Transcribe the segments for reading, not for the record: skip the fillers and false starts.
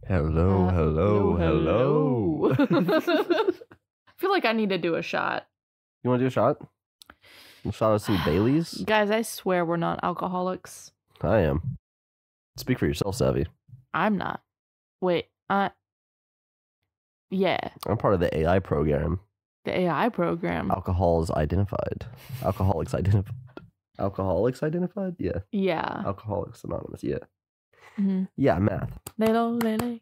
Hello, hello. I feel like I need to do a shot. You want to do a shot? A shot of some Baileys? Guys, I swear we're not alcoholics. I am. Speak for yourself, Savvy. I'm not. Wait, yeah. I'm part of the AI program. The AI program. Alcoholics identified. Alcoholics identified? Yeah. Yeah. Alcoholics Anonymous, yeah. Mm-hmm. Yeah, math. Lele. You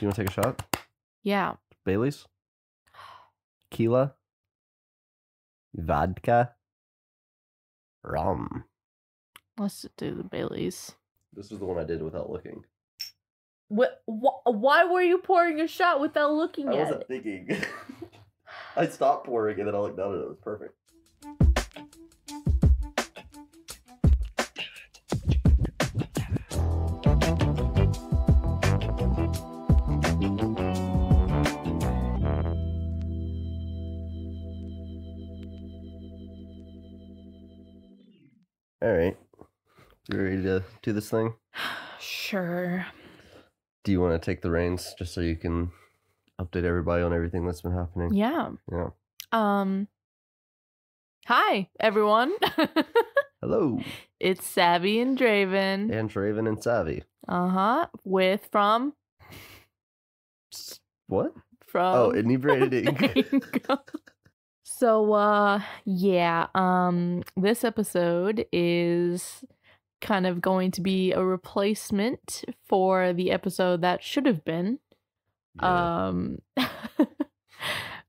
want to take a shot? Yeah. Baileys? Tequila? Vodka? Rum. Let's do the Baileys. This is the one I did without looking. Why were you pouring a shot without looking at it? I wasn't thinking. I stopped pouring and then I looked down and it was perfect. All right. You ready to do this thing? Sure. Do you want to take the reins just so you can update everybody on everything that's been happening? Yeah. Yeah. Hi, everyone. Hello. It's Savvy and Draven. And Draven and Savvy. With from What? From Oh, Inebriated Ink. So, this episode is kind of going to be a replacement for the episode that should have been. Yeah.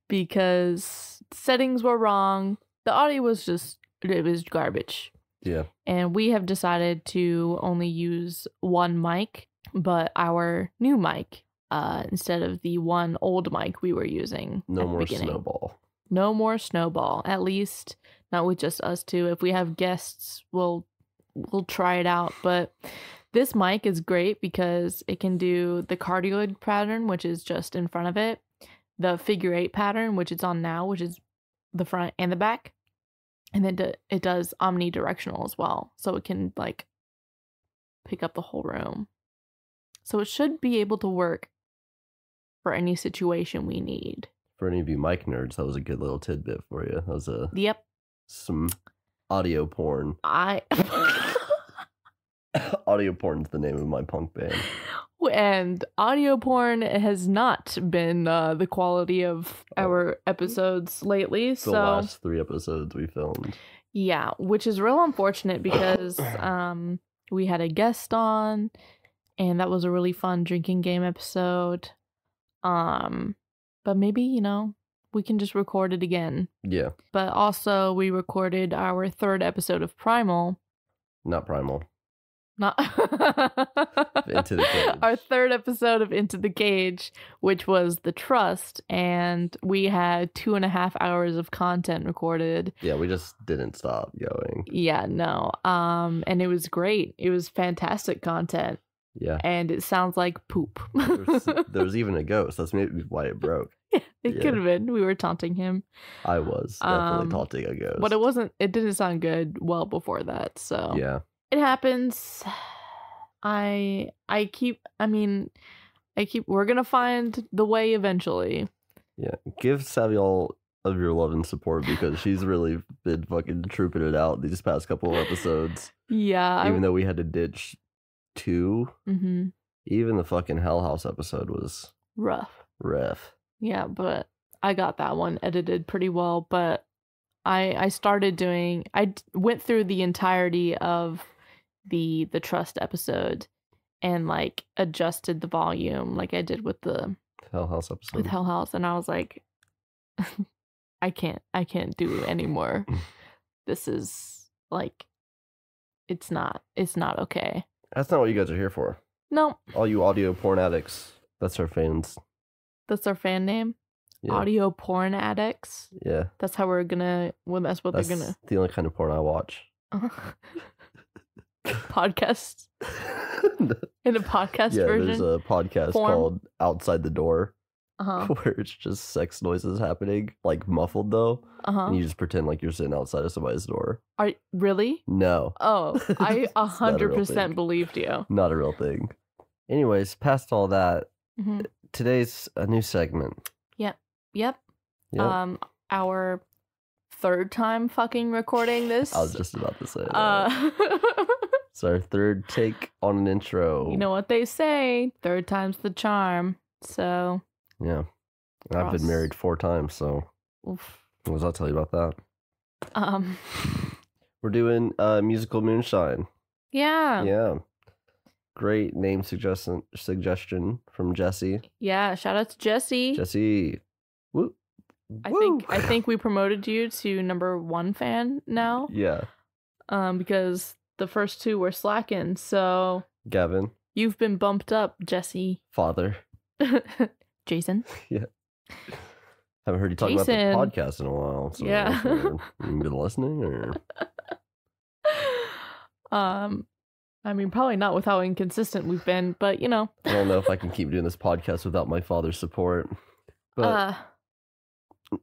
Because settings were wrong. The audio was it was garbage. Yeah. And we have decided to only use one mic, but our new mic, instead of the one old mic we were using. No more Snowball. No more Snowball, at least not with just us two. If we have guests, we'll try it out. But this mic is great because it can do the cardioid pattern, which is just in front of it, the figure 8 pattern, which it's on now, which is the front and the back, and then it does omnidirectional as well, so it can like pick up the whole room. So it should be able to work for any situation we need. For any of you mic nerds, that was a good little tidbit for you. That was some audio porn. Audio porn's the name of my punk band. And audio porn has not been the quality of our episodes lately. The last 3 episodes we filmed. Yeah, which is real unfortunate because we had a guest on, and that was a really fun drinking game episode. But maybe, we can just record it again. Yeah. But also, we recorded our 3rd episode of Primal. Not Primal. Not Into the Cage. Our 3rd episode of Into the Cage, which was The Trust, and we had 2.5 hours of content recorded. Yeah, we just didn't stop going. Yeah, no. And it was great. It was fantastic content. Yeah. And it sounds like poop. There was even a ghost. That's maybe why it broke. Yeah, it could have been. We were taunting him. I was definitely taunting a ghost. But it didn't sound good well before that, so. Yeah. It happens. We're gonna find the way eventually. Yeah. Give Savvy all of your love and support because she's really been fucking trooping it out these past couple of episodes. Yeah. Even though we had to ditch 2. Mm-hmm. Even the fucking Hell House episode was rough. Yeah, but I got that one edited pretty well. But I went through the entirety of the Trust episode and like adjusted the volume like I did with the Hell House episode. With Hell House, and I was like, I can't do it anymore. This is like, it's not okay. That's not what you guys are here for. No. All you audio porn addicts. That's our fans. That's our fan name? Yeah. Audio porn addicts? Yeah. That's how they're gonna... That's the only kind of porn I watch. Podcast? In a podcast version? Yeah, there's a podcast called Outside the Door. Where it's just sex noises happening, like muffled though. And you just pretend like you're sitting outside of somebody's door. Really? No. Oh, I 100% believed you. Not a real thing. Anyways, past all that, today's a new segment. Yep. Our third time fucking recording this. I was just about to say that. It's our third take on an intro. You know what they say, third time's the charm. So yeah, I've been married 4 times. So oof. What does that tell you about that? We're doing musical Moonshine. Yeah. Great name suggestion from Jesse. Yeah, shout out to Jesse. Jesse. Woo. I think we promoted you to #1 fan now. Yeah. Because the first 2 were slacking, so Gavin. You've been bumped up, Jesse. Father. Jason. Yeah. Haven't heard you talk about the podcast in a while. So yeah. You been listening or? I mean, probably not with how inconsistent we've been, but you know. I don't know if I can keep doing this podcast without my father's support. But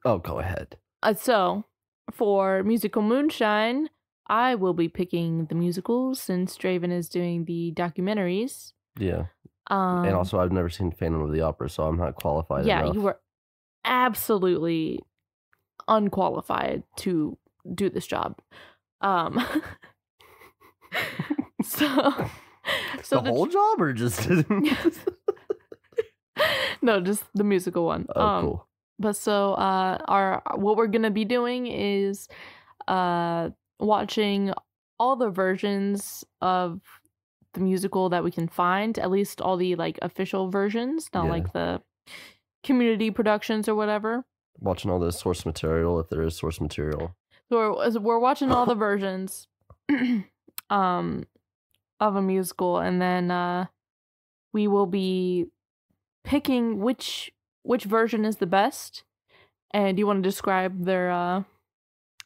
oh, go ahead. So, for musical Moonshine, I will be picking the musicals since Draven is doing the documentaries. Yeah. And also, I've never seen Phantom of the Opera, so I'm not qualified enough. Yeah, you were absolutely unqualified to do this job. So the whole job or just no, just the musical one. Oh, cool. But so what we're gonna be doing is watching all the versions of the musical that we can find, at least all the like official versions, not like the community productions or whatever. Watching all the source material, if there is source material. So we're watching all the versions of a musical, and then we will be picking which version is the best. And do you want to describe their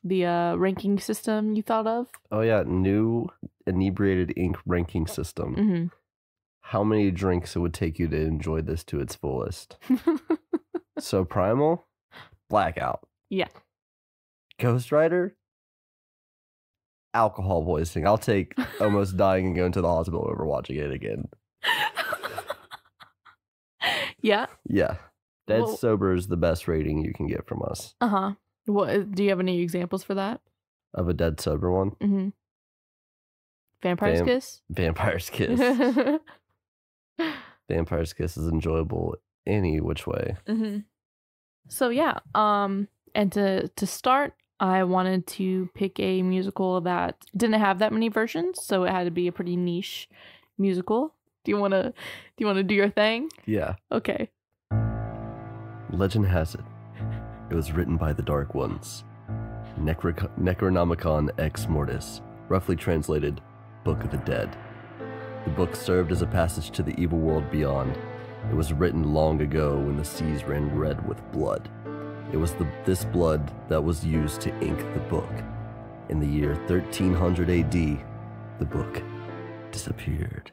the ranking system you thought of? Oh yeah, new inebriated ink ranking system. How many drinks it would take you to enjoy this to its fullest? So Primal, blackout. Yeah. Ghost Rider, alcohol poisoning. I'll take almost dying and going to the hospital over watching it again. Yeah. Yeah. Dead sober is the best rating you can get from us. What do you have any examples for that? Of a dead sober one? Vampire's Kiss? Vampire's Kiss. Vampire's Kiss is enjoyable any which way. So yeah, and to start, I wanted to pick a musical that didn't have that many versions, so it had to be a pretty niche musical. Do you want to do your thing? Yeah. Okay. Legend has it was written by the Dark Ones. Necronomicon Ex Mortis, roughly translated, Book of the Dead. The book served as a passage to the evil world beyond. It was written long ago when the seas ran red with blood. It was this blood that was used to ink the book. In the year 1300 AD, the book disappeared.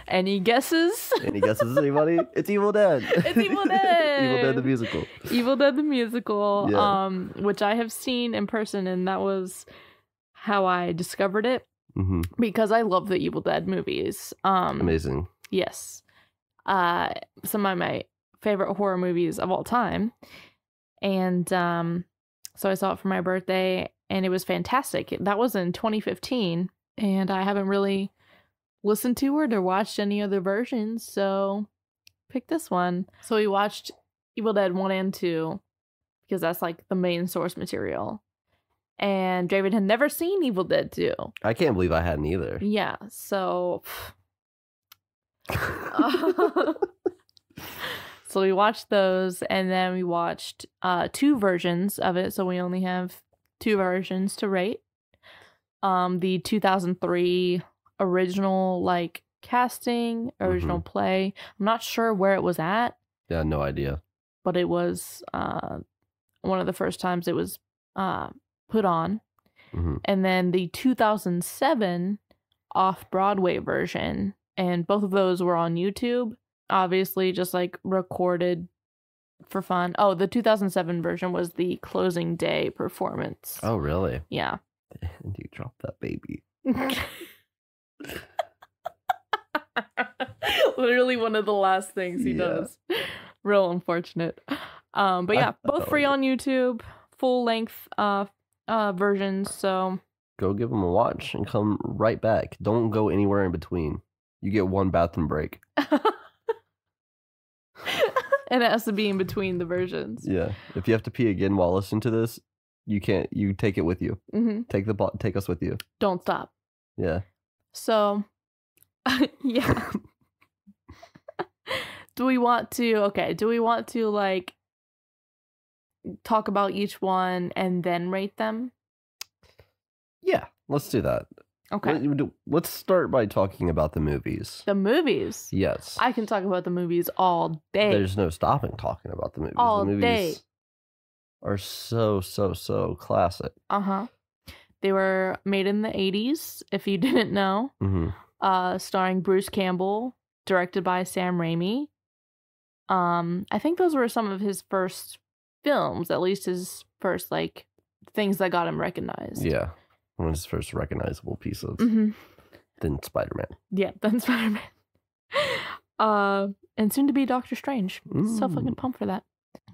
Any guesses? Any guesses, anybody? It's Evil Dead. It's Evil Dead. Evil Dead the musical. Evil Dead the musical, yeah. Which I have seen in person, and that was how I discovered it. Because I love the Evil Dead movies. Amazing. Yes. Some of my favorite horror movies of all time. And so I saw it for my birthday, and it was fantastic. That was in 2015, and I haven't really listened to it or watched any other versions, so pick this one. So we watched Evil Dead 1 and 2 because that's like the main source material. And Draven had never seen Evil Dead 2. I can't believe I hadn't either. Yeah, so so we watched those, and then we watched 2 versions of it, so we only have 2 versions to rate. The 2003 original like casting, original play. I'm not sure where it was at. Yeah, no idea. But it was one of the first times it was put on. And then the 2007 off-Broadway version, and both of those were on YouTube. Obviously, just like recorded for fun. Oh, the 2007 version was the closing day performance. Oh, really? Yeah. And you dropped that baby. Literally one of the last things he does. Real unfortunate. But yeah, both free on YouTube, full length versions. So go give them a watch and come right back. Don't go anywhere in between. You get one bathroom break. And it has to be in between the versions. Yeah. If you have to pee again while listening to this, you can't. You take it with you. Mm-hmm. Take us with you. Don't stop. Yeah. So, yeah. Do we want to like talk about each one and then rate them? Yeah, let's do that. Okay. Let's start by talking about the movies. The movies? Yes. I can talk about the movies all day. There's no stopping talking about the movies. All the movies day. Are so classic. Uh-huh. They were made in the 80s, if you didn't know. Mm-hmm. Starring Bruce Campbell, directed by Sam Raimi. I think those were some of his first films, at least his first, like, things that got him recognized. Yeah. One of his first recognizable pieces. Mm-hmm. Then Spider-Man. Yeah, then Spider-Man. And soon to be Doctor Strange. So fucking pumped for that.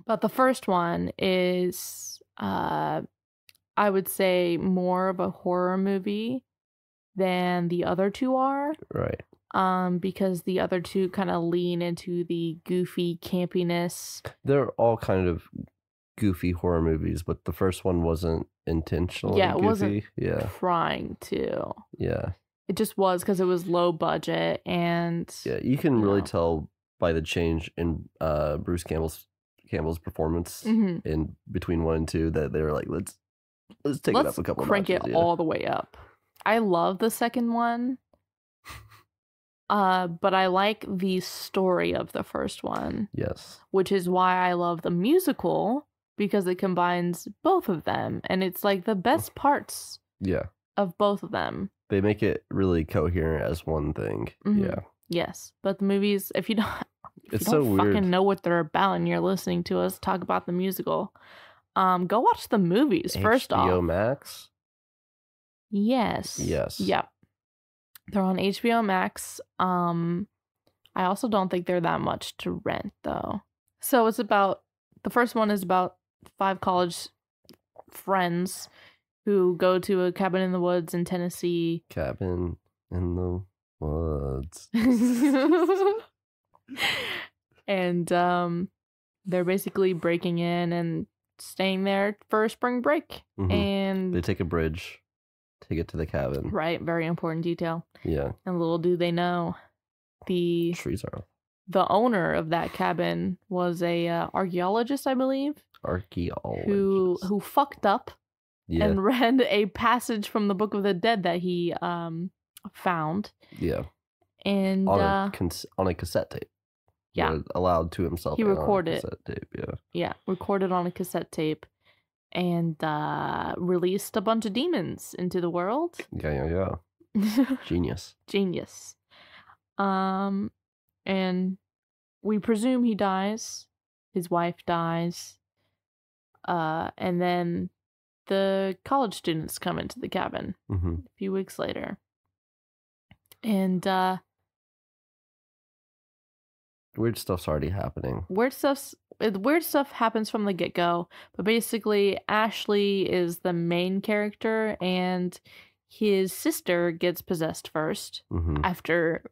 But the first one is, I would say, more of a horror movie than the other two are. Right. Because the other two kind of lean into the goofy campiness. They're all kind of goofy horror movies, but the first one wasn't intentionally goofy. Wasn't trying to. Yeah. It just was because it was low budget and... Yeah, you can really tell by the change in Bruce Campbell's performance in between 1 and 2 that they were like, let's take it up a couple crank notches, it all the way up. I love the second one. But I like the story of the first one. Yes. Which is why I love the musical, because it combines both of them. And it's like the best parts of both of them. They make it really coherent as one thing. Mm-hmm. Yeah. Yes. But the movies, if you don't fucking weird. Know what they're about and you're listening to us talk about the musical, go watch the movies first off. HBO Max? Yes. Yes. Yep. They're on HBO Max. I also don't think they're that much to rent, though. So it's about... The first one is about 5 college friends who go to a cabin in the woods in Tennessee. Cabin in the woods. And they're basically breaking in and staying there for spring break. Mm-hmm. And they take a bridge to get to the cabin. Right, very important detail. Yeah. And little do they know, the owner of that cabin was a archaeologist, I believe. Archaeologist. Who fucked up and read a passage from the Book of the Dead that he found. Yeah. And on a cassette tape. Yeah. Allowed to himself. He recorded on a cassette tape, yeah. Yeah, recorded on a cassette tape. And released a bunch of demons into the world. Yeah. Genius. And we presume he dies. His wife dies. And then the college students come into the cabin a few weeks later. And weird stuff's already happening. Weird stuff happens from the get-go, but basically Ashley is the main character and his sister gets possessed first. After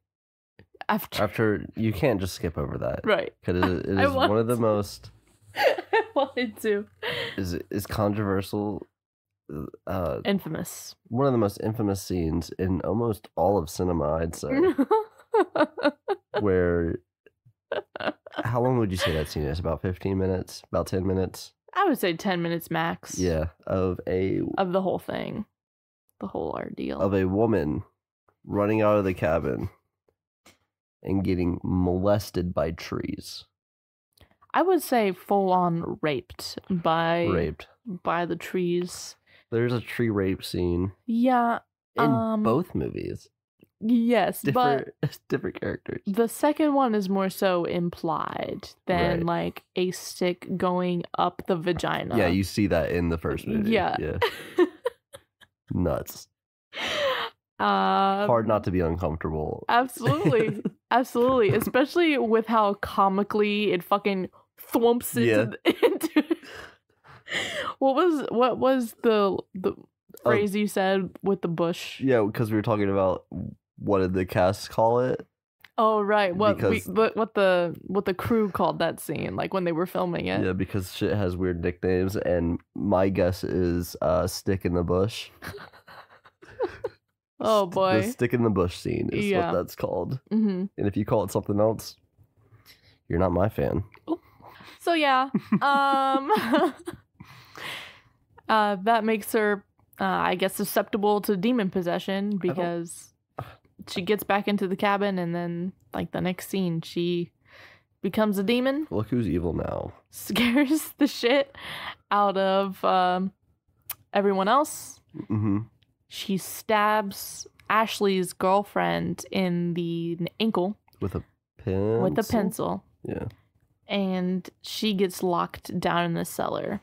you can't just skip over that, right? Because it is one of the most I wanted to is controversial, infamous, one of the most infamous scenes in almost all of cinema, I'd say. Where how long would you say that scene is? About 15 minutes? About 10 minutes? I would say 10 minutes max. Yeah, of the whole thing. The whole ordeal. Of a woman running out of the cabin and getting molested by trees. I would say full on raped by the trees. There's a tree rape scene. Yeah. In both movies. Yes, different characters. The second one is more so implied than like a stick going up the vagina. Yeah, you see that in the first movie. Yeah. Nuts. Hard not to be uncomfortable. Absolutely. Absolutely. Especially with how comically it fucking thwumps into What was the phrase you said with the bush? Yeah, because we were talking about what did the cast call it? Oh right, what the crew called that scene, like when they were filming it. Yeah, because shit has weird nicknames, and my guess is stick in the bush. Oh boy, the stick in the bush scene is what that's called. Mm-hmm. And if you call it something else, you're not my fan. Ooh. So yeah, that makes her, I guess, susceptible to demon possession because she gets back into the cabin, and then, like, the next scene, she becomes a demon. Look who's evil now. Scares the shit out of everyone else. Mm-hmm. She stabs Ashley's girlfriend in the ankle. With a pencil? With a pencil. Yeah. And she gets locked down in the cellar.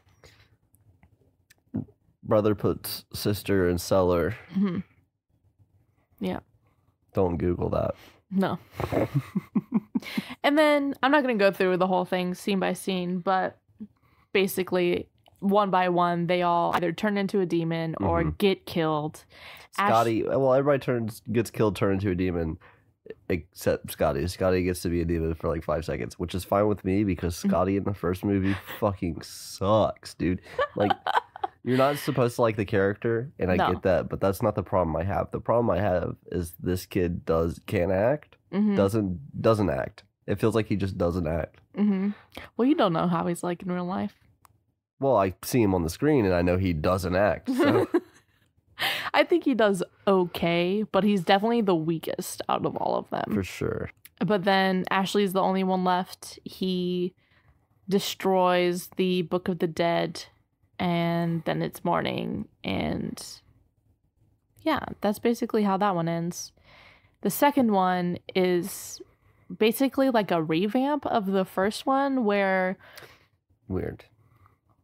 Brother puts sister in cellar. Mm-hmm. Yeah. Don't Google that. No. And then, I'm not going to go through the whole thing scene by scene, but basically, one by one, they all either turn into a demon or get killed. Scotty, well, everybody gets killed, turned into a demon, except Scotty. Scotty gets to be a demon for like 5 seconds, which is fine with me because Scotty in the first movie fucking sucks, dude. Like, you're not supposed to like the character, and I get that, but that's not the problem I have. The problem I have is this kid can't act, doesn't act. It feels like he just doesn't act. Mm-hmm. Well, you don't know how he's like in real life. Well, I see him on the screen, and I know he doesn't act. So. I think he does okay, but he's definitely the weakest out of all of them. For sure. But then Ashley's the only one left. He destroys the Book of the Dead, and then it's morning, and yeah, that's basically how that one ends. The second one is basically like a revamp of the first one where... Weird.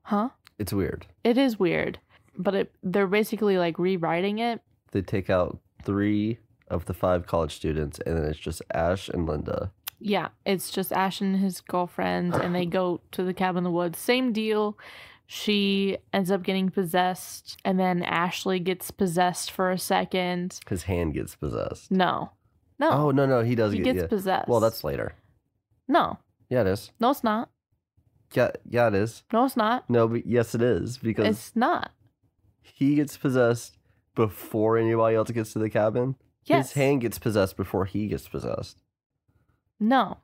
Huh? It's weird. It is weird, but they're basically like rewriting it. They take out 3 of the 5 college students, and then it's just Ash and Linda. Yeah, it's just Ash and his girlfriend, and they go to the cabin in the woods. Same deal. She ends up getting possessed, and then Ashley gets possessed for a second. His hand gets possessed. No. Oh, no, he does He gets possessed. Well, that's later. No. Yeah, it is. No, it's not. Yeah, it is. No, it's not. No, but yes, it is, because... It's not. He gets possessed before anybody else gets to the cabin? Yes. His hand gets possessed before he gets possessed. No.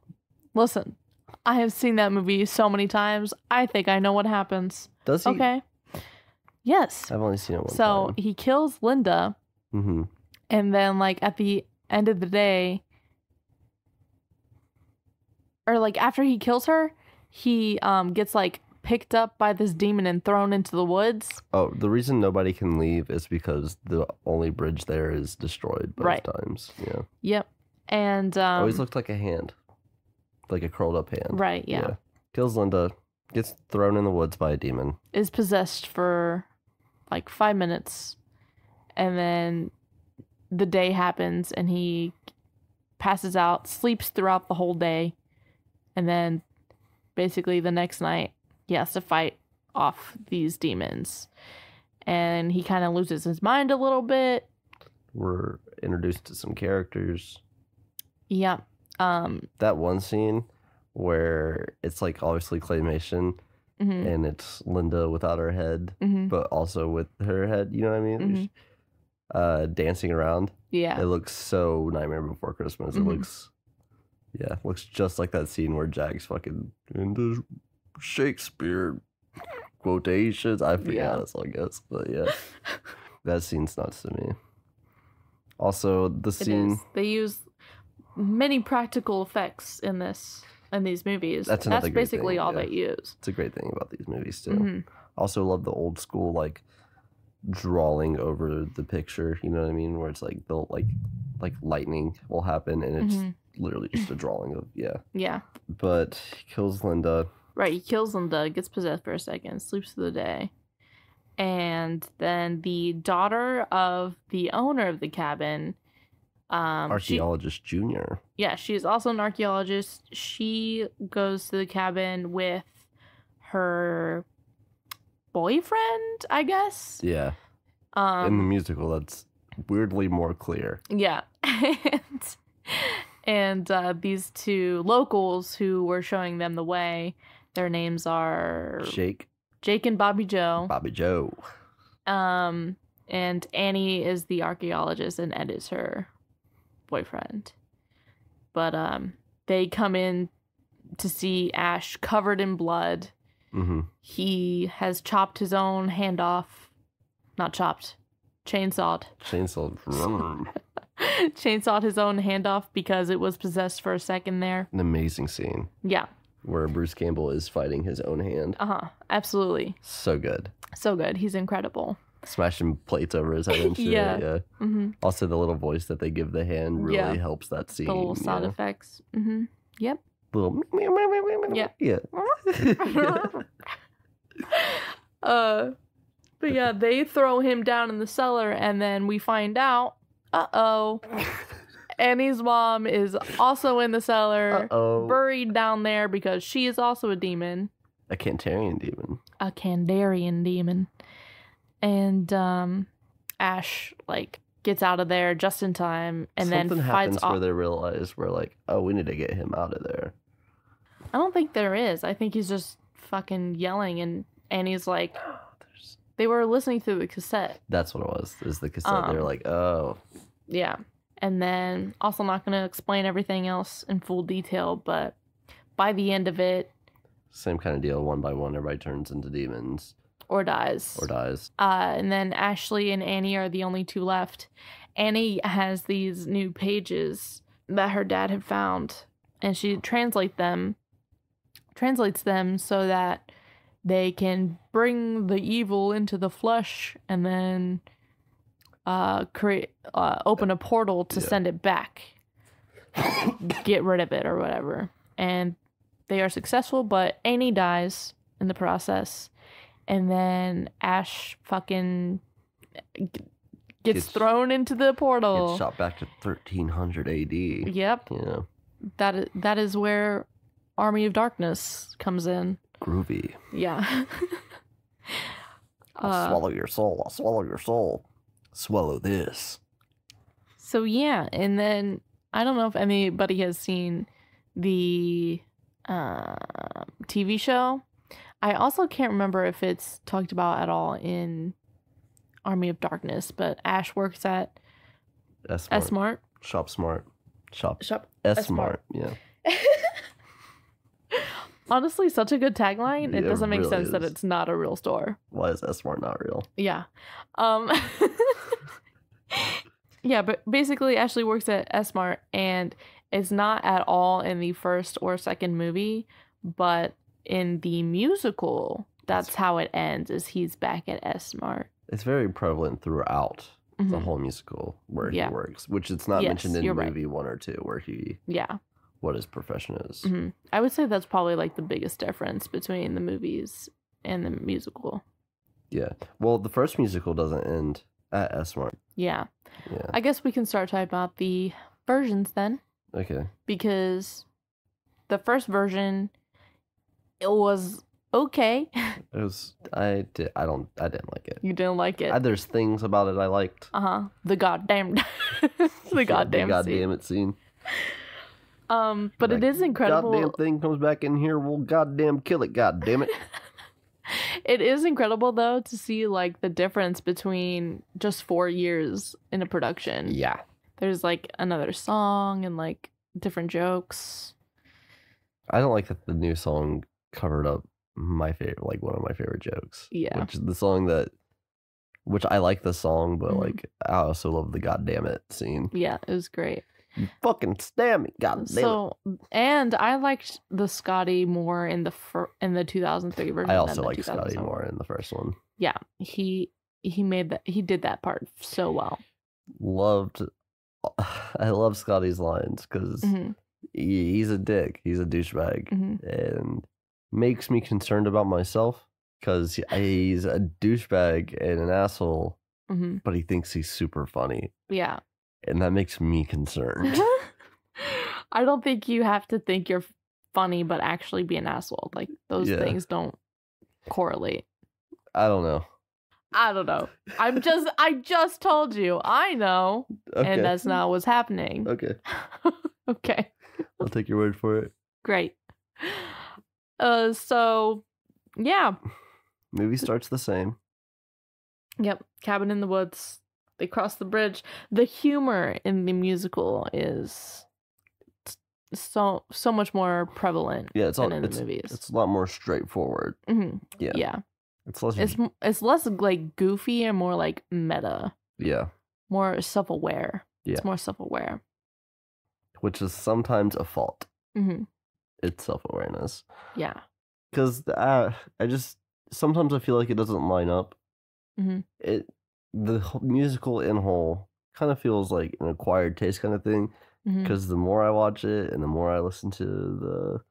Listen, I have seen that movie so many times. I think I know what happens. Does he? Okay. Yes. I've only seen it one time. So he kills Linda. Mm-hmm. And then, like, at the end of the day, or like after he kills her, he gets like picked up by this demon and thrown into the woods. Oh, the reason nobody can leave is because the only bridge there is destroyed both times. Yeah. Yep. And always looked like a hand, like a curled up hand. Right. Yeah. Kills Linda, gets thrown in the woods by a demon. Is possessed for like 5 minutes, and then the day happens, and he passes out, sleeps throughout the whole day, and then basically the next night he has to fight off these demons, and he kind of loses his mind a little bit. We're introduced to some characters. Yeah. That one scene where it's like obviously claymation, and it's Linda without her head, but also with her head, you know what I mean? Dancing around. Yeah. It looks so Nightmare Before Christmas. It looks just like that scene where Jack's fucking into Shakespeare quotations. I forget how that song goes, but yeah. That scene's nuts to me. Also, the scene... They use many practical effects in these movies. That's basically all they use. It's a great thing about these movies, too. Also love the old school, like, drawing over the picture, you know what I mean? Where it's like, they'll, like lightning will happen, and it's literally just a drawing of, Yeah. But he kills Linda. Right, he kills Linda, gets possessed for a second, sleeps through the day. And then the daughter of the owner of the cabin, Archaeologist Junior. Yeah, she's also an archaeologist. She goes to the cabin with her boyfriend, I guess. Yeah. In the musical, that's weirdly more clear. Yeah. and these two locals who were showing them the way, their names are Jake and Bobby Joe. Bobby Joe. And Annie is the archaeologist and Ed is her boyfriend. But they come in to see Ash covered in blood. Mm-hmm. He has chopped his own hand off. Not chopped. Chainsawed. Chainsawed his own hand off because it was possessed for a second there. An amazing scene. Yeah. Where Bruce Campbell is fighting his own hand. Absolutely. So good. So good. He's incredible. Smashing plates over his head and shit. Yeah. Mm-hmm. Also, the little voice that they give the hand really helps that scene. The little sound effects. Mm-hmm. Yep. Little. Yeah. But yeah, they throw him down in the cellar, and then we find out, Annie's mom is also in the cellar, buried down there because she is also a demon. A Kandarian demon. A Kandarian demon. And Ash, gets out of there just in time, and Something then happens fights where they realize we're like, oh, we need to get him out of there. I don't think there is. I think he's just fucking yelling, and Annie's like... They were listening through the cassette. That's what it was. Is the cassette. They were like, oh. Yeah. And then, also not going to explain everything else in full detail, but by the end of it... Same kind of deal. One by one, everybody turns into demons. Or dies. And then Ashley and Annie are the only two left. Annie has these new pages that her dad had found, and she translates them so that they can bring the evil into the flesh and then open a portal to send it back. Get rid of it or whatever. And they are successful, but Annie dies in the process. And then Ash fucking gets thrown into the portal. Gets shot back to 1300 AD. Yep. Yeah. That is where Army of Darkness comes in. Groovy. Yeah. I'll swallow your soul. I'll swallow your soul. Swallow this. So yeah, and then I don't know if anybody has seen the TV show. I also can't remember if it's talked about at all in Army of Darkness, but Ash works at S-Mart. Shop Smart. Shop S-Mart. Yeah. Honestly, such a good tagline. It doesn't make really sense that it's not a real store. Why is S-Mart not real? Yeah. Yeah, but basically Ashley works at S-Mart, and it's not at all in the first or second movie, but in the musical, that's how it ends, is he's back at S-Mart. It's very prevalent throughout the whole musical where he works, which it's not mentioned in movie 1 or 2 where he... Yeah. What his profession is. Mm-hmm. I would say that's probably the biggest difference between the movies and the musical. Yeah. Well, the first musical doesn't end at S-Mart. Yeah. I guess we can start talking about the versions then. Okay. Because the first version, it was okay. It was. I didn't like it. You didn't like it. There's things about it I liked. The goddamn. the goddamn it scene. But it is incredible. Goddamn thing comes back in here, we'll goddamn kill it, goddamn it. It is incredible though to see the difference between just 4 years in a production. Yeah. There's another song and different jokes. I don't like that the new song covered up my favorite, one of my favorite jokes. Yeah. Which is the song which I like the song, but I also love the goddamn it scene. Yeah, it was great. You fucking stab me, goddamn it. And I liked the Scotty more in the 2003 version. I also like Scotty more in the first one. Yeah, he did that part so well. I love Scotty's lines because he's a dick. He's a douchebag and makes me concerned about myself because he's a douchebag and an asshole, Mm-hmm. but he thinks he's super funny. Yeah. And that makes me concerned. I don't think you have to think you're funny, but actually be an asshole. Like, those things don't correlate. I don't know. I just told you. I know. Okay. And that's not what's happening. Okay. Okay. I'll take your word for it. Great. So, yeah. Movie starts the same. Yep. Cabin in the woods. They cross the bridge. The humor in the musical is so much more prevalent than in the movies. It's a lot more straightforward. Mm-hmm. Yeah. Yeah. It's less like goofy and more like meta. Yeah. More self-aware. Yeah. It's more self-aware. Which is sometimes a fault. Mm-hmm. It's self-awareness. Yeah. Because sometimes I feel like it doesn't line up. Mm-hmm. The musical in whole kind of feels like an acquired taste kind of thing. Because the more I watch it and the more I listen to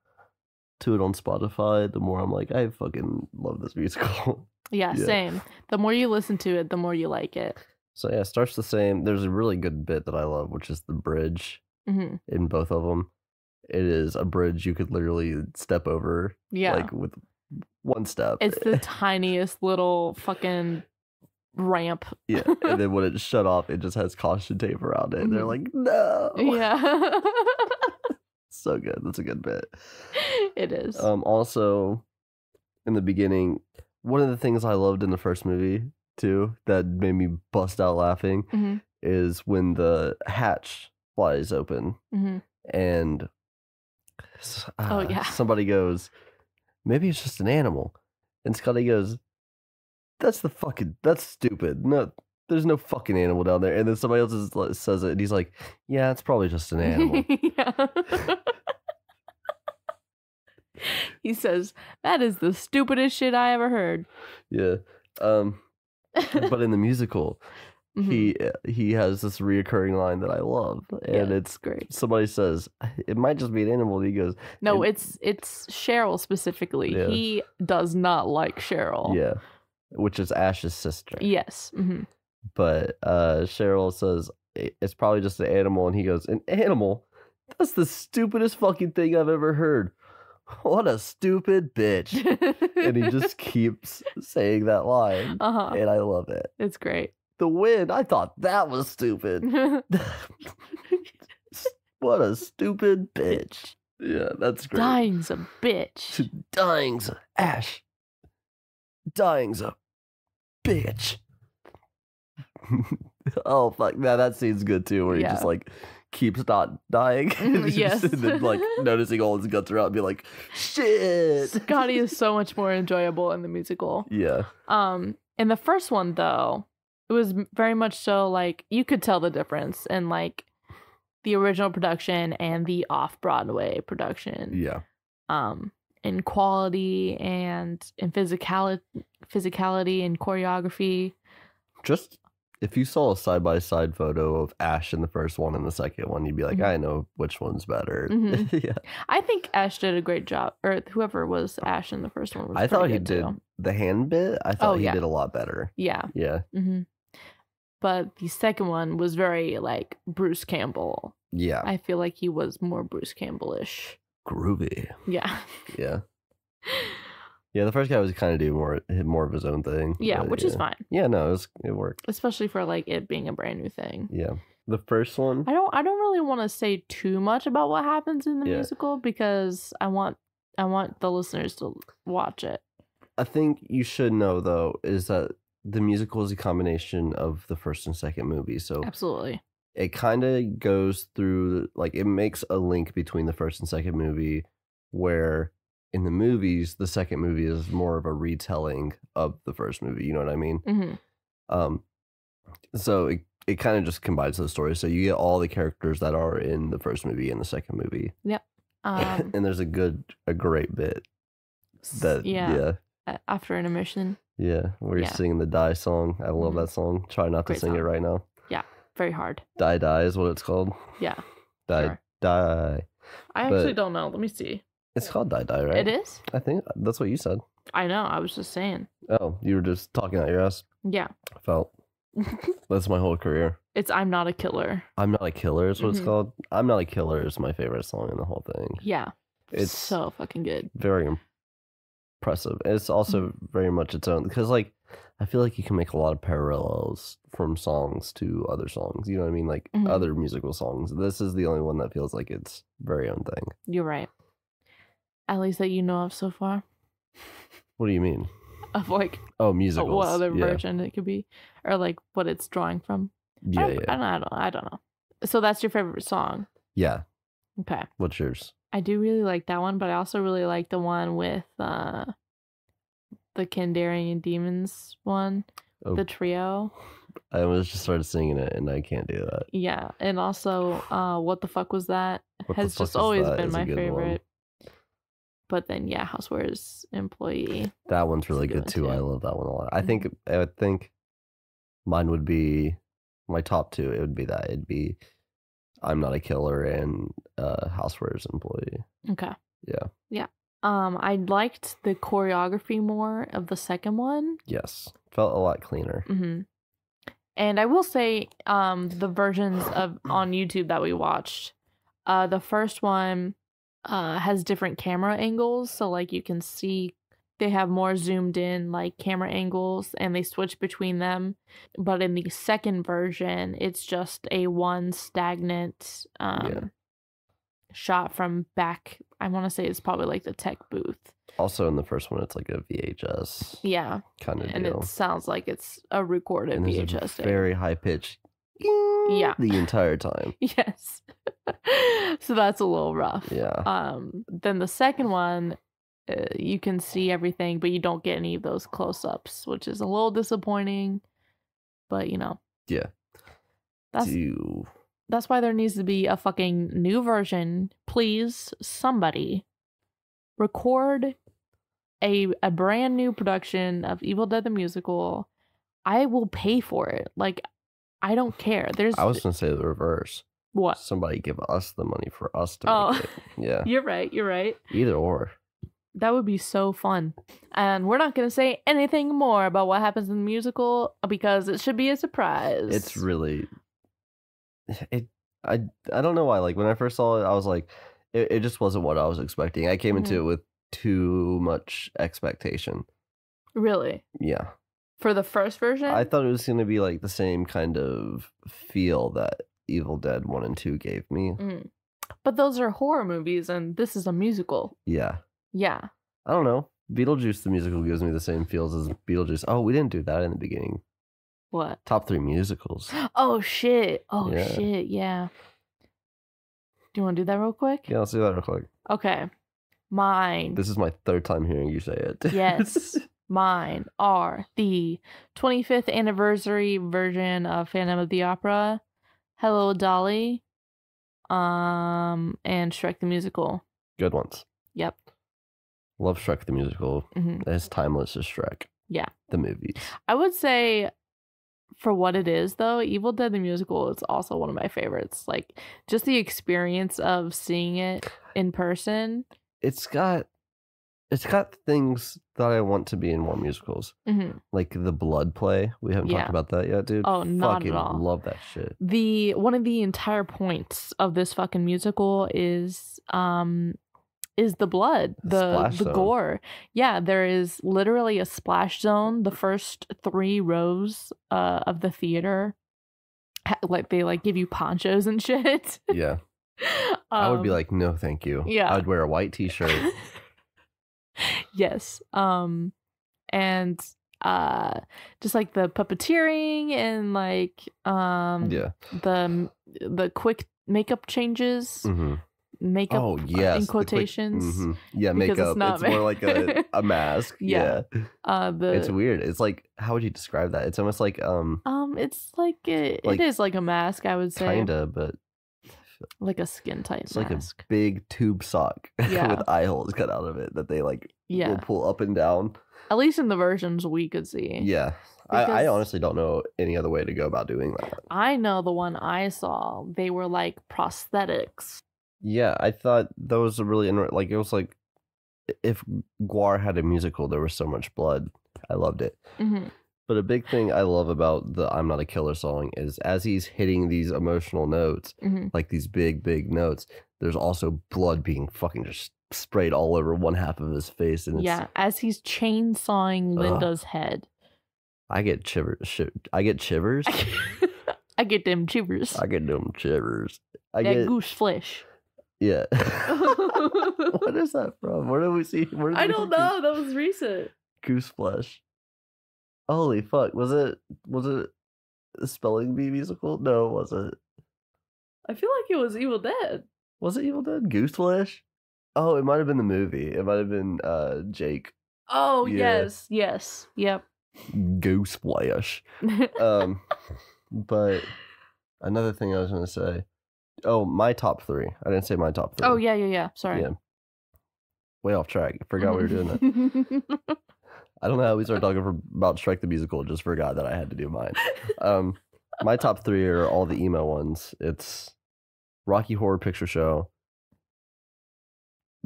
it on Spotify, the more I'm like, I fucking love this musical. Yeah, same. The more you listen to it, the more you like it. So yeah, it starts the same. There's a really good bit that I love, which is the bridge in both of them. It is a bridge you could literally step over, like with one step. It's the tiniest little fucking ramp. Yeah, and then when it's shut off, it just has caution tape around it. And they're like, no. Yeah. So good. That's a good bit. It is. Also, in the beginning, one of the things I loved in the first movie too that made me bust out laughing is when the hatch flies open and somebody goes, maybe it's just an animal, and Scotty goes, that's stupid. No, there's no fucking animal down there. And then somebody else says it, and he's like, yeah, it's probably just an animal. He says, that is the stupidest shit I ever heard. Yeah. But in the musical, he has this reoccurring line that I love, and it's great. Somebody says it might just be an animal. And he goes, no, it's Cheryl specifically. Yeah. He does not like Cheryl. Yeah, which is Ash's sister. Yes. But Cheryl says it's probably just an animal, and he goes, an animal? That's the stupidest fucking thing I've ever heard. What a stupid bitch. And he just keeps saying that line. And I love it. It's great. The wind, I thought that was stupid. What a stupid bitch. Yeah, that's great. Dying's a bitch. Dying's Ash. Dying's a bitch. Oh, fuck. Now that scene's good too, where he just like keeps not dying. Yes. And then like noticing all his guts are out and be like, shit. Scotty is so much more enjoyable in the musical. Yeah. In the first one though, it was very much so like you could tell the difference in like the original production and the off-Broadway production. Yeah. In quality and in physicality and choreography. Just if you saw a side-by-side photo of Ash in the first one and the second one, you'd be like, I know which one's better. Yeah. I think Ash did a great job, or whoever was Ash in the first one was I thought he did too. The hand bit, I thought he did a lot better. Yeah. Yeah. But the second one was very like Bruce Campbell. Yeah. I feel like he was more Bruce Campbell-ish. Groovy. Yeah. Yeah. Yeah, the first guy was kind of doing more of his own thing. Yeah, which is fine. Yeah, no, it worked. Especially for like it being a brand new thing. Yeah. The first one, I don't really want to say too much about what happens in the musical because I want the listeners to watch it. I think you should know though is that the musical is a combination of the first and second movie. So absolutely. It kind of goes through like it makes a link between the first and second movie where in the movies, the second movie is more of a retelling of the first movie. You know what I mean? So it kind of just combines those stories. So you get all the characters that are in the first movie and the second movie. Yep. And there's a great bit that after intermission. Yeah, where you're singing the Die song. I love that song. Try not to sing it right now. Yeah, very hard. Die is what it's called. Yeah. Die. I actually don't know. Let me see. It's called Die Die, right? It is? I think that's what you said. I know, I was just saying. Oh, you were just talking out your ass? Yeah. Felt. That's my whole career. It's I'm Not a Killer. I'm Not a Killer is what it's called. I'm Not a Killer is my favorite song in the whole thing. Yeah. It's so fucking good. Very impressive. It's also very much its own, because like I feel like you can make a lot of parallels from songs to other songs. You know what I mean? Like other musical songs. This is the only one that feels like its very own thing. You're right. At least that you know of so far. What do you mean? Of like musicals. What other version it could be, or like what it's drawing from. Yeah, I don't know. So that's your favorite song? Yeah. Okay. What's yours? I do really like that one, but I also really like the one with the Kandarian Demons one, the trio. I was just started singing it, and I can't do that. Yeah, and also, What the Fuck Was That? Has just always been my favorite. But then, yeah, Housewares Employee. That one's really good too. I love that one a lot. I think mine would be my top two. It would be that. It'd be I'm Not a Killer and Housewares Employee. Okay. Yeah. Yeah. I liked the choreography more of the second one. Yes. Felt a lot cleaner. Mm-hmm. And I will say, the versions on YouTube that we watched, the first one has different camera angles, so like you can see they have more zoomed in like camera angles, and they switch between them. But in the second version, it's just a one stagnant shot from back. I want to say it's probably like the tech booth. Also in the first one, it's like a VHS. Yeah. Kind of and deal. It sounds like it's a recorded and VHS. Very high pitch. Yeah. The entire time. Yes. So that's a little rough. Yeah. Then the second one, you can see everything, but you don't get any of those close-ups, which is a little disappointing. But yeah. That's why there needs to be a fucking new version. Please, somebody record a brand new production of Evil Dead the Musical. I will pay for it. Like, I don't care. I was gonna say the reverse. What? Somebody give us the money for us to make it. Yeah. You're right. Either or. That would be so fun. And we're not going to say anything more about what happens in the musical because it should be a surprise. It's really... I don't know why. Like, when I first saw it, I was like, it just wasn't what I was expecting. I came into it with too much expectation. Really? Yeah. For the first version? I thought it was going to be like the same kind of feel that Evil Dead 1 and 2 gave me. But those are horror movies, and this is a musical. Yeah. Yeah. I don't know. Beetlejuice the musical gives me the same feels as Beetlejuice. Oh, we didn't do that in the beginning. What? Top 3 musicals. Oh, shit. Shit, yeah. Do you want to do that real quick? Yeah, let's do that real quick. Okay. Mine. This is my third time hearing you say it. Yes. Mine are the 25th anniversary version of Phantom of the Opera, Hello Dolly, and Shrek the Musical. Good ones. Yep. Love Shrek the Musical. As timeless as Shrek. Yeah. The movies. I would say, for what it is, though, Evil Dead the Musical is also one of my favorites. Like, just the experience of seeing it in person. It's got things that I want to be in more musicals. Like the blood play. We haven't talked about that yet, dude. Oh, not at all. Love that shit. One of the entire points of this fucking musical is the blood, the gore. Yeah, there is literally a splash zone. The first 3 rows of the theater, like they like give you ponchos and shit. Yeah. I would be like, no, thank you. Yeah. I would wear a white t-shirt. Yes. And just like the puppeteering and like the quick makeup changes. Makeup in quotations. Yeah, makeup. It's more like a mask. Yeah. It's weird. It's like, how would you describe that? It's almost like it's like it is like a mask, I would say. Kinda, but like a skin tight it's mask. Like a big tube sock with eye holes cut out of it that they like will pull up and down. At least in the versions we could see. Yeah. I honestly don't know any other way to go about doing that. I know the one I saw, they were like prosthetics. Yeah, I thought those were really like it was like if Guar had a musical, there was so much blood. I loved it. Mm-hmm. But a big thing I love about the I'm Not a Killer song is as he's hitting these emotional notes, Mm-hmm. like these big notes, there's also blood being fucking just sprayed all over one half of his face. And it's, as he's chainsawing Linda's head. I get shivers. I get shivers. I get them shivers. I get them shivers. That goose flesh. Yeah. What is that from? Where did we see? I don't know. That was recent. Goose flesh. Holy fuck! Was it a spelling bee musical? No, it wasn't. I feel like it was Evil Dead. Was it Evil Dead? Goose flesh? Oh, it might have been the movie. It might have been Jake. Oh Yeah. yes, yep. Goose flesh. But another thing I was gonna say. Oh, my top 3. I didn't say my top 3. Oh yeah. Sorry. Yeah. Way off track. Forgot we were doing that. I don't know how we started talking about Shrek the Musical. Just forgot that I had to do mine. My top 3 are all the emo ones. It's Rocky Horror Picture Show,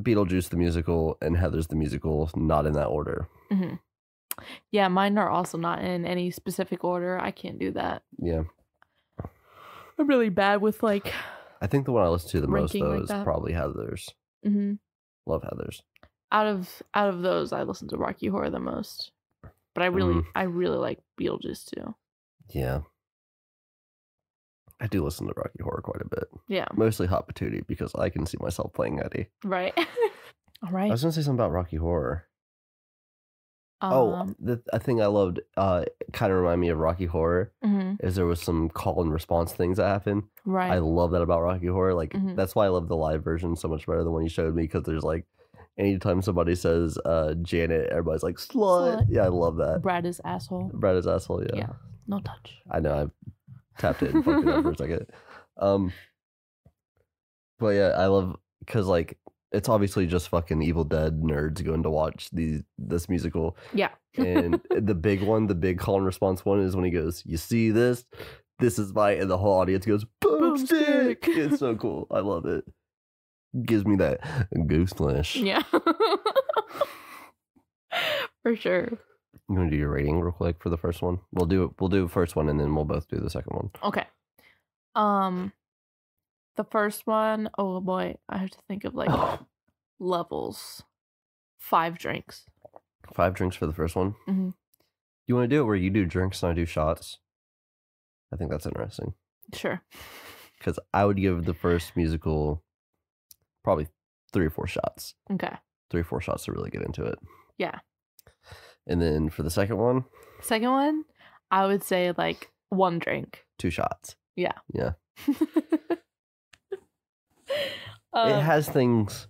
Beetlejuice the Musical, and Heathers the Musical. Not in that order. Mm-hmm. Yeah, mine are also not in any specific order. I can't do that. Yeah. I'm really bad with like. I think the one I listen to the most though like is that. probably Heathers. Mm-hmm. Love Heathers. Out of those, I listen to Rocky Horror the most. But I really like Beetlejuice too. Yeah. I do listen to Rocky Horror quite a bit. Yeah. Mostly Hot Patootie because I can see myself playing Eddie. Right. All right. I was going to say something about Rocky Horror. The thing I loved kind of remind me of Rocky Horror is there was some call and response things that happen. Right. I love that about Rocky Horror. Like that's why I love the live version so much better than when you showed me because there's like anytime somebody says Janet, everybody's like slut. Yeah, I love that. Brad is asshole. Yeah. Yeah. No touch. I know. I tapped it and fucked it up for a second. But yeah, I love because like it's obviously just fucking Evil Dead nerds going to watch this musical. Yeah. And the big call and response one is when he goes, "You see this? This is my," and the whole audience goes, "Boomstick!" It's so cool. I love it. Gives me that goose flesh. Yeah. For sure. You want to do your rating real quick for the first one? We'll do the first one and then we'll both do the second one. Okay. The first one, oh boy, I have to think of like levels. 5 drinks. 5 drinks for the first one? Mm-hmm. You want to do it where you do drinks and I do shots? I think that's interesting. Sure. Because I would give the first musical probably 3 or 4 shots. Okay. 3 or 4 shots to really get into it. Yeah. And then for the second one? Second one, I would say like 1 drink. 2 shots. Yeah. Yeah. It has things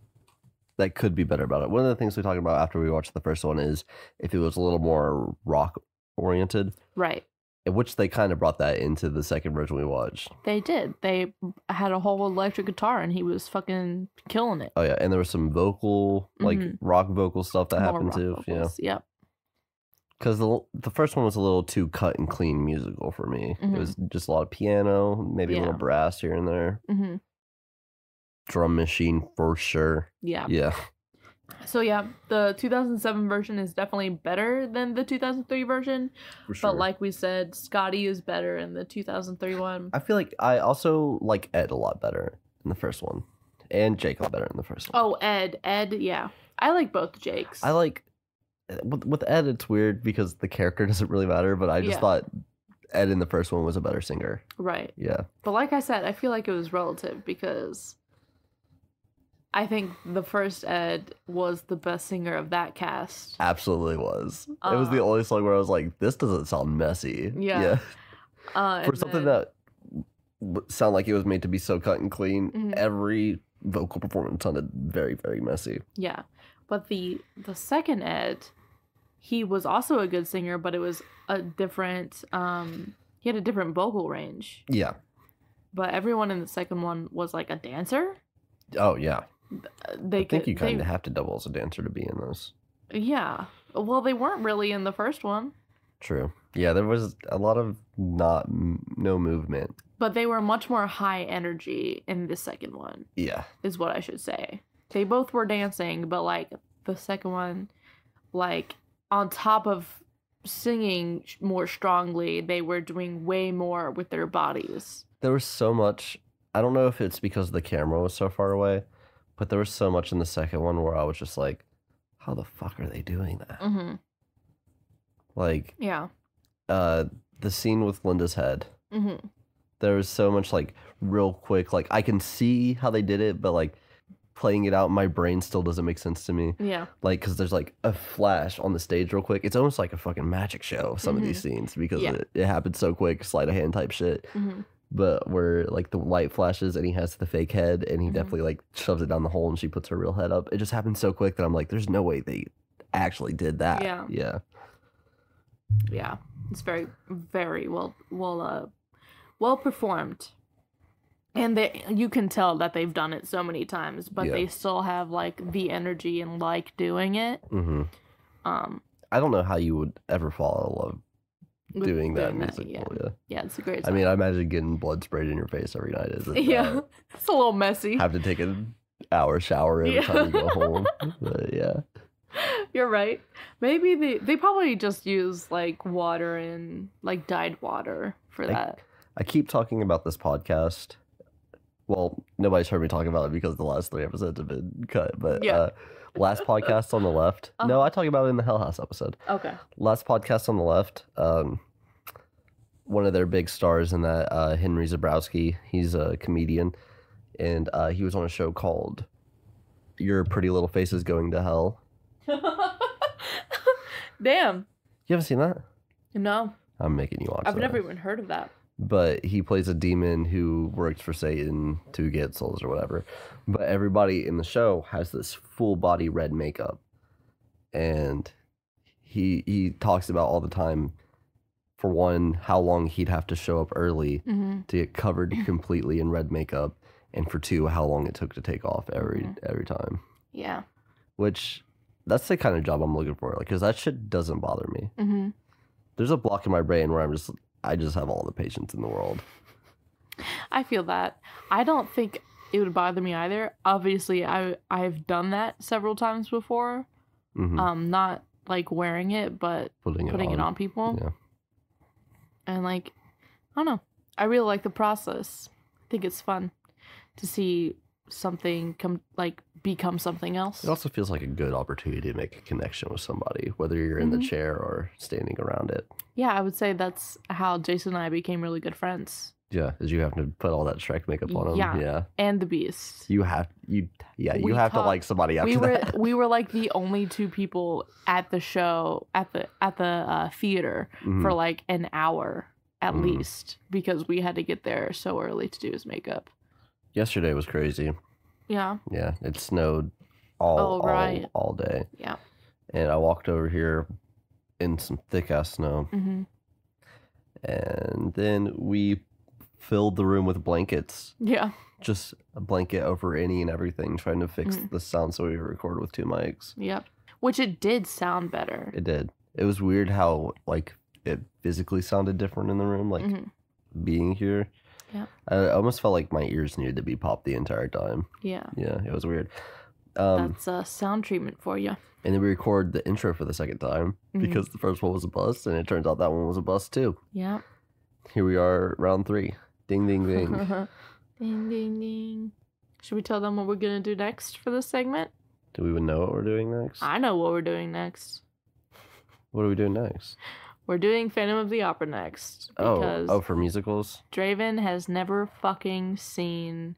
that could be better about it. One of the things we talked about after we watched the first one is if it was a little more rock oriented. Right. Which they kind of brought that into the second version we watched. They did. They had a whole electric guitar and he was fucking killing it. Oh yeah, and there was some vocal, like rock vocal stuff that happened too. Vocals. Yeah. Yep. Because the first one was a little too cut and clean musical for me. It was just a lot of piano, maybe a little brass here and there. Mm-hmm. Drum machine for sure. Yeah. Yeah. So yeah, the 2007 version is definitely better than the 2003 version. For sure. But like we said, Scotty is better in the 2003 one. I feel like I also like Ed a lot better in the first one. And Jacob better in the first one. Oh, Ed, yeah. I like both Jakes. I like... With Ed, it's weird because the character doesn't really matter, but I just thought Ed in the first one was a better singer. Right. Yeah. But like I said, I feel like it was relative because I think the first Ed was the best singer of that cast. Absolutely was. It was the only song where I was like, this doesn't sound messy. Yeah. For something that sounded like it was made to be so cut and clean, every vocal performance sounded very, very messy. Yeah. But the second Ed, he was also a good singer, but it was a different, he had a different vocal range. Yeah. But everyone in the second one was like a dancer. Oh, yeah. I think you kind of have to double as a dancer to be in those. Yeah. Well, they weren't really in the first one. True. Yeah, there was a lot of no movement. But they were much more high energy in the second one. Yeah. Is what I should say. They both were dancing, but like the second one, like, on top of singing more strongly, they were doing way more with their bodies. There was so much. I don't know if it's because the camera was so far away, but there was so much in the second one where I was just like, how the fuck are they doing that? Mm-hmm. Like, yeah. The scene with Linda's head. Mm-hmm. There was so much, like, real quick, like, I can see how they did it, but, like, playing it out in my brain still doesn't make sense to me. Yeah. Like, because there's, like, a flash on the stage real quick. It's almost like a fucking magic show, some of these scenes, because it happened so quick, sleight of hand type shit. Mm-hmm. But where, like, the light flashes and he has the fake head and he definitely, like, shoves it down the hole and she puts her real head up. It just happened so quick that I'm like, there's no way they actually did that. Yeah. Yeah. Yeah. It's very, very well performed. And you can tell that they've done it so many times, but they still have, like, the energy and like doing it. Mm-hmm. I don't know how you would ever fall in love doing that musical. Yeah, it's a great song. I mean, I imagine getting blood sprayed in your face every night is it's a little messy. Have to take an hour shower every time you go home. But yeah. You're right. Maybe they probably just use, like, water and, like, dyed water for that. I keep talking about this podcast. Well, nobody's heard me talk about it because the last 3 episodes have been cut. But last podcast on the left. No, I talk about it in the Hell House episode. Okay. Last podcast on the left. One of their big stars in that, Henry Zabrowski. He's a comedian. And he was on a show called Your Pretty Little Face is Going to Hell. Damn. You haven't seen that? No. I'm making you watch that. I've never even heard of that. But he plays a demon who works for Satan to get souls or whatever. But everybody in the show has this full body red makeup. And he talks about all the time, for one, how long he'd have to show up early to get covered completely in red makeup. And for 2, how long it took to take off every time. Yeah. Which, that's the kind of job I'm looking for. Like, because that shit doesn't bother me. Mm-hmm. There's a block in my brain where I just have all the patience in the world. I feel that. I don't think it would bother me either. Obviously, I've done that several times before. Mm-hmm. Not, like, wearing it, but putting it on people. Yeah. And, like, I don't know. I really like the process. I think it's fun to see something become something else. It also feels like a good opportunity to make a connection with somebody, whether you're in the chair or standing around it. Yeah, I would say that's how Jason and I became really good friends. Yeah, is you have to put all that Shrek makeup on him. Yeah. And the Beast. You have to like somebody after that. We were like the only 2 people at the show at the theater for like an hour at least, because we had to get there so early to do his makeup. Yesterday was crazy. Yeah. Yeah, it snowed all day. Yeah. And I walked over here in some thick ass snow. Mm-hmm. And then we filled the room with blankets. Yeah. Just a blanket over any and everything, trying to fix the sound so we record with 2 mics. Yep. Which it did sound better. It did. It was weird how, like, it physically sounded different in the room, like, being here. Yeah. I almost felt like my ears needed to be popped the entire time. Yeah. Yeah, it was weird. That's sound treatment for you. And then we record the intro for the second time because the first one was a bust, and it turns out that one was a bust too. Yeah. Here we are, round 3. Ding, ding, ding. Ding, ding, ding. Should we tell them what we're going to do next for this segment? Do we even know what we're doing next? I know what we're doing next. What are we doing next? We're doing Phantom of the Opera next. Oh, for musicals? Draven has never fucking seen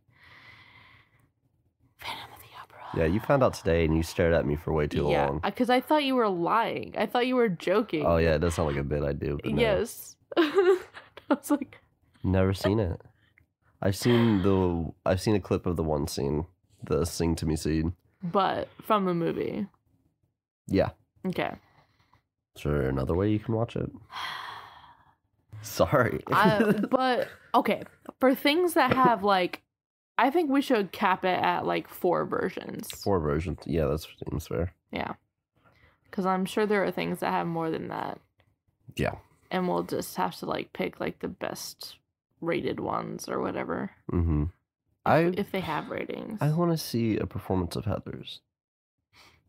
Phantom of the Opera. Yeah, you found out today and you stared at me for way too long. Yeah, because I thought you were lying. I thought you were joking. Oh, yeah, it does sound like a bit I do. But no. Yes. I was like... Never seen it. I've seen a clip of the one scene, the Sing to Me scene. But from the movie. Yeah. Okay. Is there another way you can watch it? Sorry. But, okay. For things that have, like, I think we should cap it at, like, 4 versions. 4 versions. Yeah, that seems fair. Yeah. Because I'm sure there are things that have more than that. Yeah. And we'll just have to, like, pick, like, the best rated ones or whatever. Mm-hmm. If they have ratings. I want to see a performance of Heathers.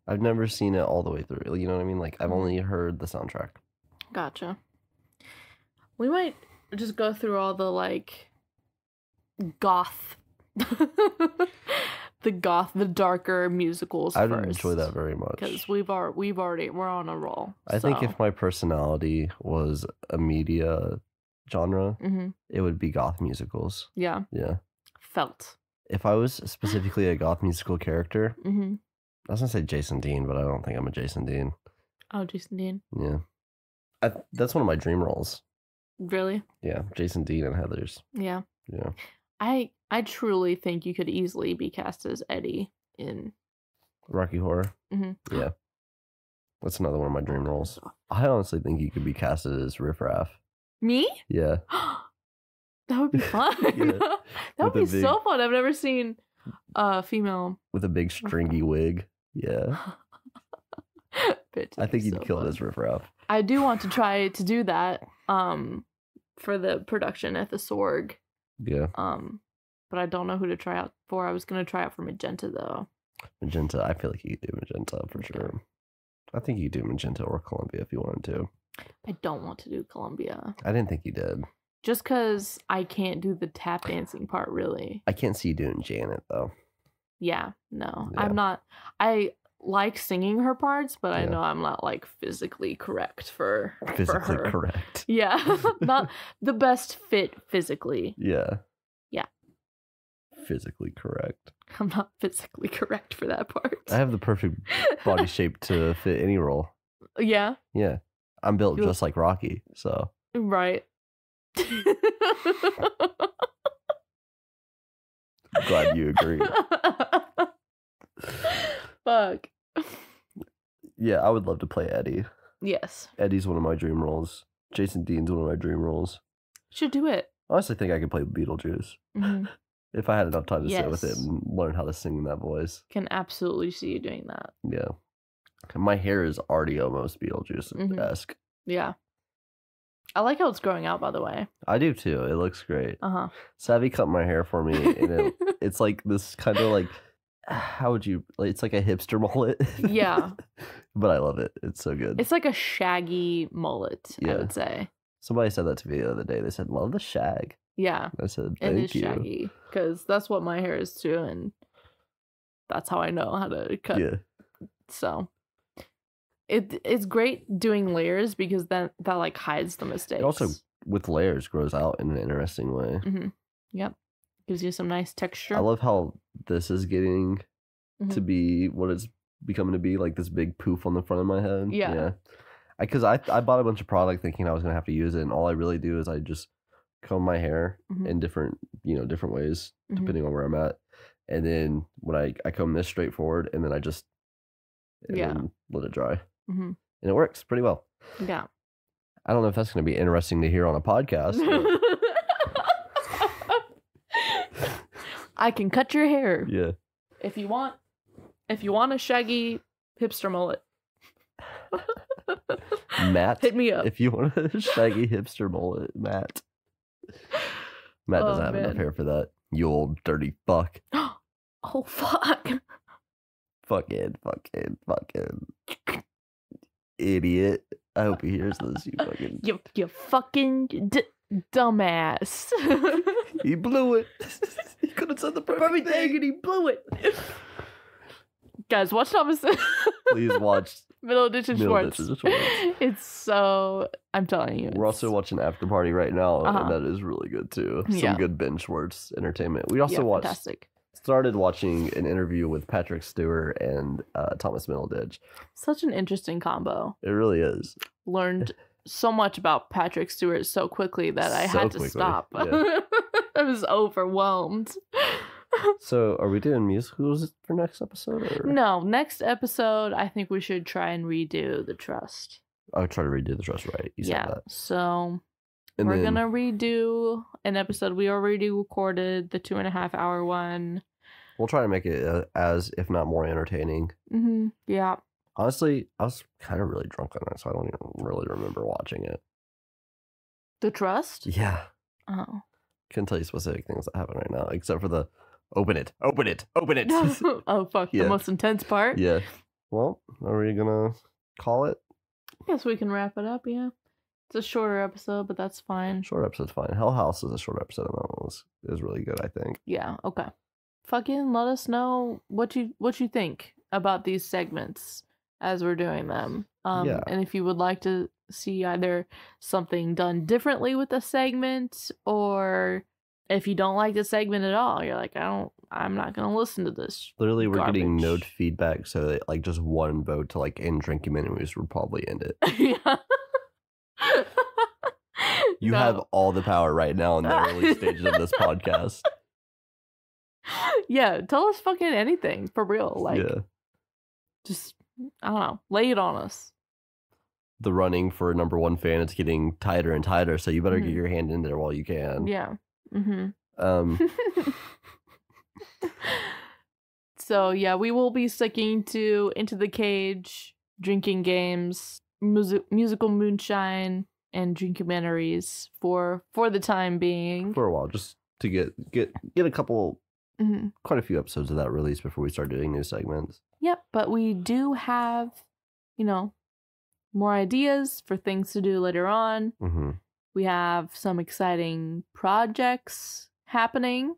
I've never seen it all the way through. You know what I mean? Like, I've only heard the soundtrack. Gotcha. We might just go through all the, like, goth... the darker musicals I first. didn't enjoy that very much. Because we're on a roll. I think if my personality was a media genre, it would be goth musicals. Yeah. Yeah. Felt. If I was specifically a goth musical character, I was going to say Jason Dean, but I don't think I'm a Jason Dean. Oh, Jason Dean. Yeah. That's one of my dream roles. Really? Yeah, Jason Dean and Heathers. Yeah. Yeah. I truly think you could easily be cast as Eddie in Rocky Horror. Yeah. That's another one of my dream roles. I honestly think you could be casted as Riff Raff. Me? Yeah. That would be fun. Yeah. That would be so fun. I've never seen a female with a big stringy wig. Yeah. Bitch, I think you'd so kill fun. it as Riff Raff. I do want to try to do that for the production at the Sorg. Yeah. But I don't know who to try out for. I was going to try out for Magenta, though. Magenta, I feel like you could do Magenta for sure. I think you could do Magenta or Columbia if you wanted to. I don't want to do Columbia. I didn't think you did. Just because I can't do the tap dancing part, really. I can't see you doing Janet, though. Yeah, no. Yeah. I'm not... I like singing her parts, but I Yeah. know I'm not, like, physically correct for Physically her. correct. Yeah. Not the best fit physically. Yeah. Yeah. Physically correct. I'm not physically correct for that part. I have the perfect body shape to fit any role. Yeah. Yeah. I'm built You- just like Rocky, so. Right. Glad you agree. Fuck. Yeah, I would love to play Eddie. Yes. Eddie's one of my dream roles. Jason Dean's one of my dream roles. Should do it. I honestly think I could play Beetlejuice. If I had enough time to sit with it Yes. and learn how to sing in that voice. Can absolutely see you doing that. Yeah. My hair is already almost Beetlejuice-esque. Yeah. I like how it's growing out, by the way. I do too. It looks great. Uh-huh. Savvy cut my hair for me, and it's like this kind of like, how would you, like, it's like a hipster mullet. Yeah. But I love it. It's so good. It's like a shaggy mullet, I Yeah. would say. Somebody said that to me the other day. They said, love the shag. Yeah. I said, It is thank you. shaggy. Because that's what my hair is too, and that's how I know how to cut. Yeah. So it's great doing layers because that like hides the mistakes. It also, with layers, grows out in an interesting way. Yep. Gives you some nice texture. I love how this is getting Mhm. to be what it's becoming to be, like this big poof on the front of my head. Yeah. Because I bought a bunch of product thinking I was going to have to use it, and all I really do is I just comb my hair Mhm. in different ways, Mhm. depending on where I'm at. And then when I comb this straight forward, and then I just then let it dry. Mhm. And it works pretty well. Yeah. I don't know if that's going to be interesting to hear on a podcast. but I can cut your hair yeah. if you want. If you want a shaggy hipster mullet, Matt, hit me up. if you want a shaggy hipster mullet, Matt. Matt doesn't have enough man. hair for that. You old dirty fuck. Oh fuck! Fucking idiot. I hope he hears this, you fucking... You fucking dumbass! He blew it. He could have said the perfect thing. and he blew it. Guys, watch Thomas. Please watch Middle Edition Middle Schwartz. Edition Schwartz. It's so. I'm telling you. We're also watching After Party right now, Uh-huh. and that is really good too. Some Yeah. good Ben Schwartz entertainment. We also fantastic. started watching an interview with Patrick Stewart and Thomas Middleditch. Such an interesting combo. It really is. Learned so much about Patrick Stewart so quickly that I So had to quickly, stop. yeah. I was overwhelmed. So, are we doing musicals for next episode? Or? No, next episode, I think we should try and redo The Trust. I'll try to redo the trust right. You said that. So And we're then, gonna redo an episode we already recorded, the 2.5 hour one. we'll try to make it as, if not more, entertaining. Yeah. Honestly, I was kind of really drunk on that, so I don't even really remember watching it. The Trust? Yeah. Oh. Couldn't tell you specific things that happen right now, except for the open it. Oh fuck, Yeah. the most intense part. Yeah. Well, are we gonna call it? Guess we can wrap it up. Yeah, it's a shorter episode, but that's fine. Short episode's fine. Hell House is a short episode, and that one is really good, I think. Yeah. Okay. Fucking let us know what you think about these segments as we're doing them. Yeah. And if you would like to see either something done differently with the segment, or if you don't like the segment at all, you're like, I'm not gonna listen to this. Literally, we're getting no garbage. feedback, so that, like, just one vote to like end Drinkumentaries would probably end it. Yeah. You No. have all the power right now in the early stages of this podcast. Yeah, tell us fucking anything for real. Like, Yeah. just I don't know, lay it on us. The running for number one fan is getting tighter and tighter, so you better get Mhm. your hand in there while you can. Yeah. Mm-hmm. So yeah, we will be sticking to Into the Cage, drinking games, musical Moonshine, and Drinkumentaries for the time being. For a while, just to get a couple, Mm-hmm. quite a few episodes of that released before we start doing new segments. Yep, but we do have, more ideas for things to do later on. Mm-hmm. We have some exciting projects happening.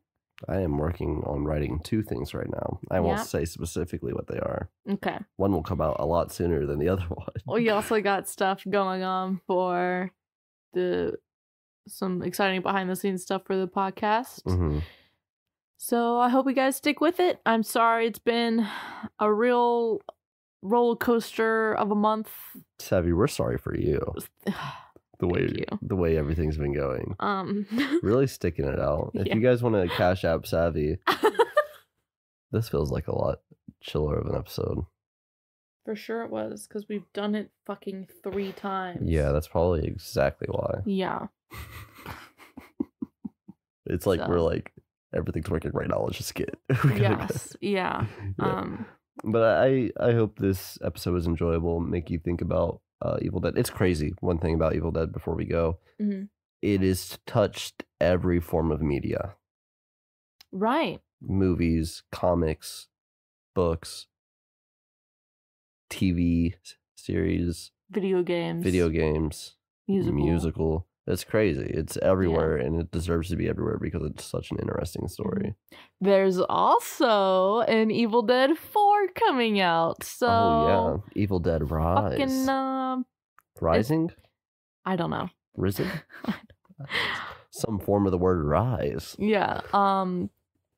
I am working on writing 2 things right now. I won't Yeah. say specifically what they are. Okay. One will come out a lot sooner than the other one. We also got stuff going on for some exciting behind the scenes stuff for the podcast. Mm-hmm. So I hope you guys stick with it. I'm sorry it's been a real roller coaster of a month. Savvy, we're sorry for you. Thank you. The way everything's been going. Really sticking it out. If Yeah. you guys want to cash app Savvy, this feels like a lot chiller of an episode. For sure it was, because we've done it fucking 3 times. Yeah, that's probably exactly why. Yeah. It's like So. we're like, everything's working right now. Let's just get. We gotta go. Yes. Yeah. Yeah. But I hope this episode was enjoyable. Make you think about Evil Dead. It's crazy. One thing about Evil Dead before we go, Mhm. it has touched every form of media. Right. Movies, comics, books, TV series, Video games. musical. It's crazy. It's everywhere, and it deserves to be everywhere because it's such an interesting story. There's also an Evil Dead 4 coming out. So Oh yeah, Evil Dead Rise. fucking Rising? I don't know. Risen? Some form of the word rise. Yeah.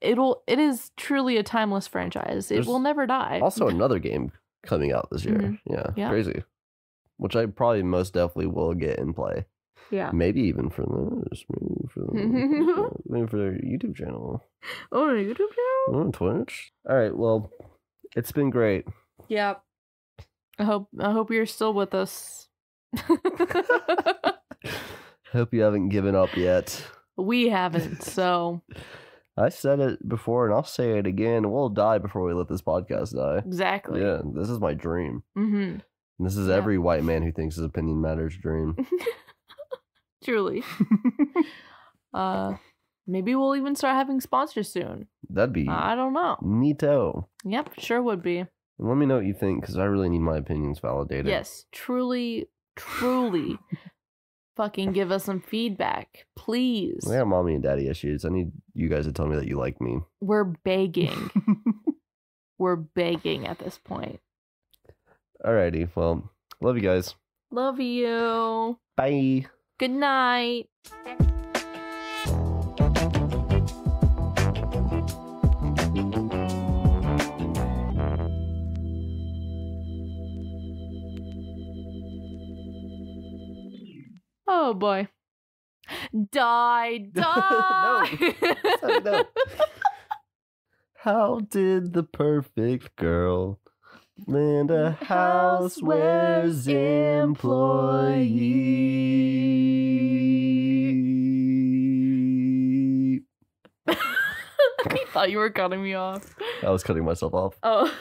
It is truly a timeless franchise. It There's will never die. Also another game coming out this year. Mhm. Yeah, crazy. Which I probably most definitely will get and play. Yeah. Maybe even for this. Maybe for their YouTube channel. Oh, YouTube channel? On Twitch. All right, well, it's been great. Yeah. I hope you're still with us. Hope you haven't given up yet. We haven't, so I said it before and I'll say it again. We'll die before we let this podcast die. exactly. Yeah, this is my dream. Mm-hmm. And this is every white man who thinks his opinion matters dream. Truly. Maybe we'll even start having sponsors soon. That'd be I don't know. neato. Yep, sure would be. And let me know what you think, because I really need my opinions validated. Yes, truly fucking give us some feedback, please. I got mommy and daddy issues. I need you guys to tell me that you like me. We're begging. We're begging at this point. Alrighty, well, love you guys. Love you. Bye. Good night. Oh boy. Die. No. No. How did the perfect girl land a housewares employee? I thought you were cutting me off. I was cutting myself off. Oh.